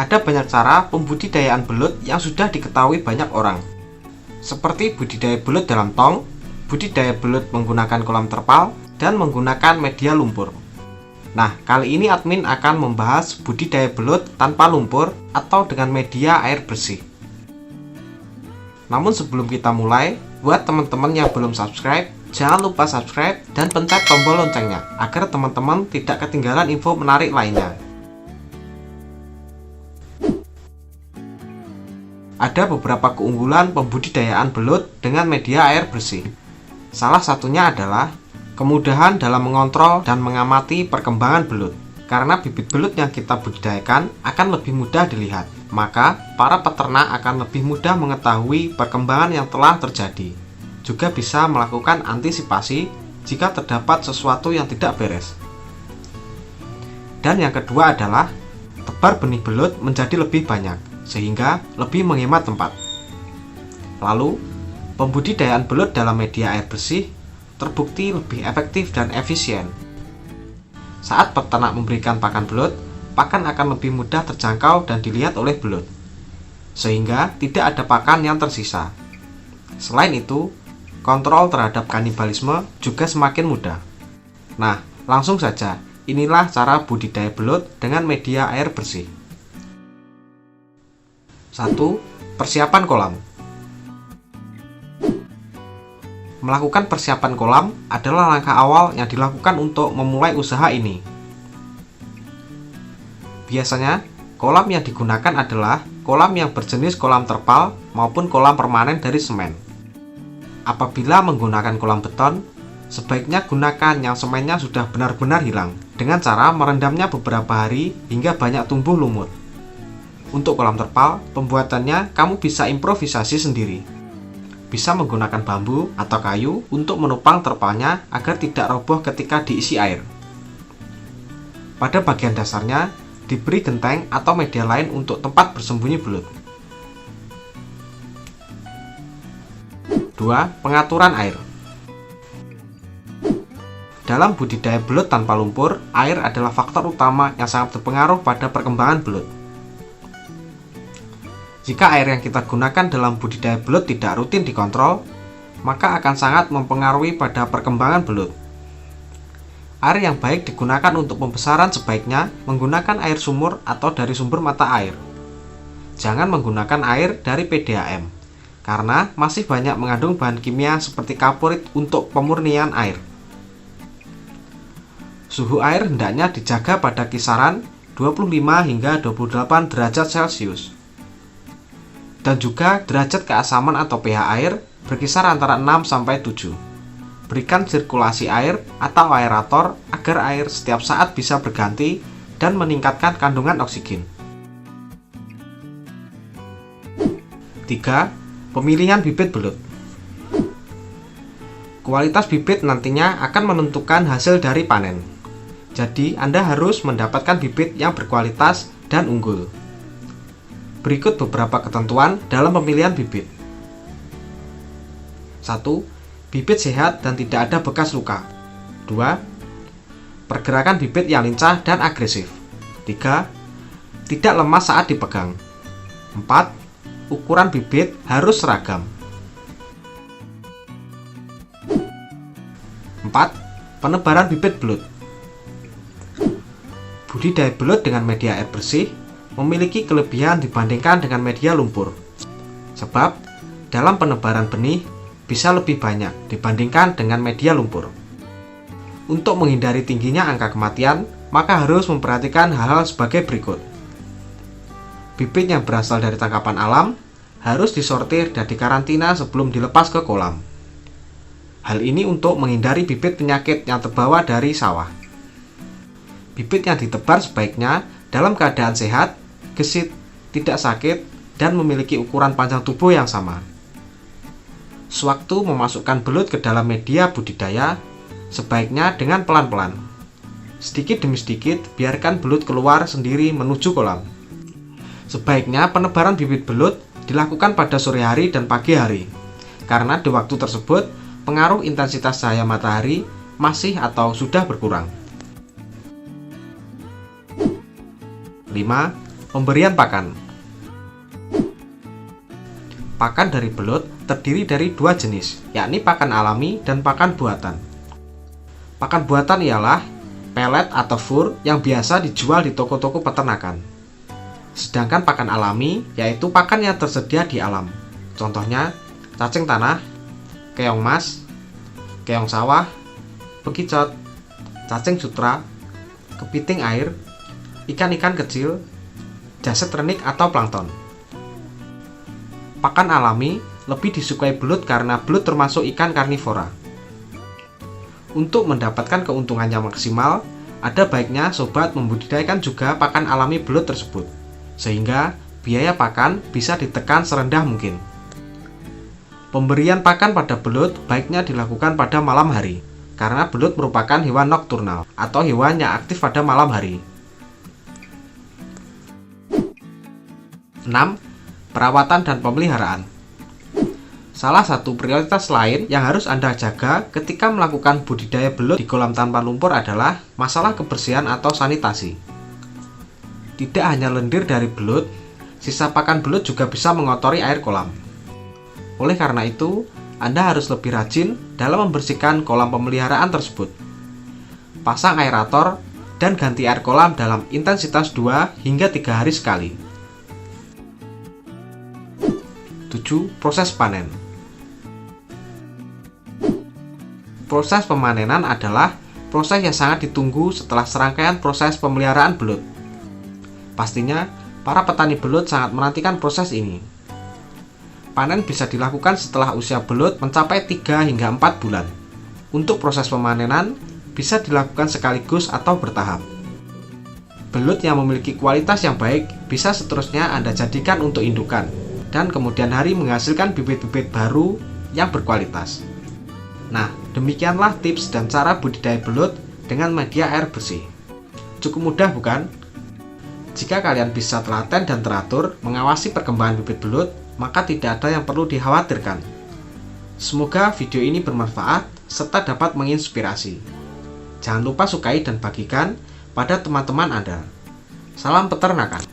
Ada banyak cara pembudidayaan belut yang sudah diketahui banyak orang, seperti budidaya belut dalam tong, budidaya belut menggunakan kolam terpal, dan menggunakan media lumpur. Nah, kali ini admin akan membahas budidaya belut tanpa lumpur atau dengan media air bersih. Namun sebelum kita mulai, buat teman-teman yang belum subscribe, jangan lupa subscribe dan pencet tombol loncengnya agar teman-teman tidak ketinggalan info menarik lainnya. Ada beberapa keunggulan pembudidayaan belut dengan media air bersih. Salah satunya adalah kemudahan dalam mengontrol dan mengamati perkembangan belut. Karena bibit belut yang kita budidayakan akan lebih mudah dilihat, maka para peternak akan lebih mudah mengetahui perkembangan yang telah terjadi. Juga bisa melakukan antisipasi jika terdapat sesuatu yang tidak beres. Dan yang kedua adalah tebar benih belut menjadi lebih banyak, sehingga lebih menghemat tempat. Lalu, pembudidayaan belut dalam media air bersih terbukti lebih efektif dan efisien. Saat peternak memberikan pakan belut, pakan akan lebih mudah terjangkau dan dilihat oleh belut, sehingga tidak ada pakan yang tersisa. Selain itu, kontrol terhadap kanibalisme juga semakin mudah. Nah, langsung saja, inilah cara budidaya belut dengan media air bersih. 1. Persiapan kolam. Melakukan persiapan kolam adalah langkah awal yang dilakukan untuk memulai usaha ini. Biasanya, kolam yang digunakan adalah kolam yang berjenis kolam terpal maupun kolam permanen dari semen. Apabila menggunakan kolam beton, sebaiknya gunakan yang semennya sudah benar-benar hilang dengan cara merendamnya beberapa hari hingga banyak tumbuh lumut. Untuk kolam terpal, pembuatannya kamu bisa improvisasi sendiri. Bisa menggunakan bambu atau kayu untuk menopang terpalnya agar tidak roboh ketika diisi air. Pada bagian dasarnya, diberi genteng atau media lain untuk tempat bersembunyi belut. 2. Pengaturan air. Dalam budidaya belut tanpa lumpur, air adalah faktor utama yang sangat berpengaruh pada perkembangan belut. Jika air yang kita gunakan dalam budidaya belut tidak rutin dikontrol, maka akan sangat mempengaruhi pada perkembangan belut. Air yang baik digunakan untuk pembesaran sebaiknya menggunakan air sumur atau dari sumber mata air. Jangan menggunakan air dari PDAM, karena masih banyak mengandung bahan kimia seperti kaporit untuk pemurnian air. Suhu air hendaknya dijaga pada kisaran 25 hingga 28 derajat Celcius. Dan juga derajat keasaman atau pH air berkisar antara 6 sampai 7. Berikan sirkulasi air atau aerator agar air setiap saat bisa berganti dan meningkatkan kandungan oksigen. 3. Pemilihan bibit belut. Kualitas bibit nantinya akan menentukan hasil dari panen. Jadi, Anda harus mendapatkan bibit yang berkualitas dan unggul. Berikut beberapa ketentuan dalam pemilihan bibit. 1. Bibit sehat dan tidak ada bekas luka. 2. Pergerakan bibit yang lincah dan agresif. 3. Tidak lemah saat dipegang. 4. Ukuran bibit harus seragam. 4. Penebaran bibit belut. Budidaya belut dengan media air bersih memiliki kelebihan dibandingkan dengan media lumpur. Sebab, dalam penebaran benih bisa lebih banyak dibandingkan dengan media lumpur. Untuk menghindari tingginya angka kematian, maka harus memperhatikan hal-hal sebagai berikut. Bibit yang berasal dari tangkapan alam harus disortir dan dikarantina sebelum dilepas ke kolam. Hal ini untuk menghindari bibit penyakit yang terbawa dari sawah. Bibit yang ditebar sebaiknya dalam keadaan sehat, gesit, tidak sakit, dan memiliki ukuran panjang tubuh yang sama. Sewaktu memasukkan belut ke dalam media budidaya, sebaiknya dengan pelan-pelan. Sedikit demi sedikit, biarkan belut keluar sendiri menuju kolam. Sebaiknya penebaran bibit belut dilakukan pada sore hari dan pagi hari, karena di waktu tersebut pengaruh intensitas cahaya matahari masih atau sudah berkurang. 5. Pemberian pakan. Pakan dari belut terdiri dari dua jenis, yakni pakan alami dan pakan buatan. Pakan buatan ialah pelet atau fur yang biasa dijual di toko-toko peternakan. Sedangkan pakan alami yaitu pakan yang tersedia di alam. Contohnya cacing tanah, keong mas, keong sawah, bekicot, cacing sutra, kepiting air, ikan-ikan kecil, jasad renik atau plankton. Pakan alami lebih disukai belut karena belut termasuk ikan karnivora. Untuk mendapatkan keuntungan yang maksimal, ada baiknya sobat membudidayakan juga pakan alami belut tersebut, sehingga biaya pakan bisa ditekan serendah mungkin. Pemberian pakan pada belut baiknya dilakukan pada malam hari, karena belut merupakan hewan nokturnal atau hewan yang aktif pada malam hari. 6. Perawatan dan pemeliharaan. Salah satu prioritas lain yang harus Anda jaga ketika melakukan budidaya belut di kolam tanpa lumpur adalah masalah kebersihan atau sanitasi. Tidak hanya lendir dari belut, sisa pakan belut juga bisa mengotori air kolam. Oleh karena itu, Anda harus lebih rajin dalam membersihkan kolam pemeliharaan tersebut. Pasang aerator dan ganti air kolam dalam intensitas 2 hingga 3 hari sekali. 7. Proses panen. Proses pemanenan adalah proses yang sangat ditunggu setelah serangkaian proses pemeliharaan belut. Pastinya, para petani belut sangat menantikan proses ini. Panen bisa dilakukan setelah usia belut mencapai 3 hingga 4 bulan. Untuk proses pemanenan, bisa dilakukan sekaligus atau bertahap. Belut yang memiliki kualitas yang baik bisa seterusnya Anda jadikan untuk indukan, dan kemudian hari menghasilkan bibit-bibit baru yang berkualitas. Nah, demikianlah tips dan cara budidaya belut dengan media air bersih. Cukup mudah bukan? Jika kalian bisa telaten dan teratur mengawasi perkembangan bibit belut, maka tidak ada yang perlu dikhawatirkan. Semoga video ini bermanfaat serta dapat menginspirasi. Jangan lupa sukai dan bagikan pada teman-teman Anda. Salam peternakan.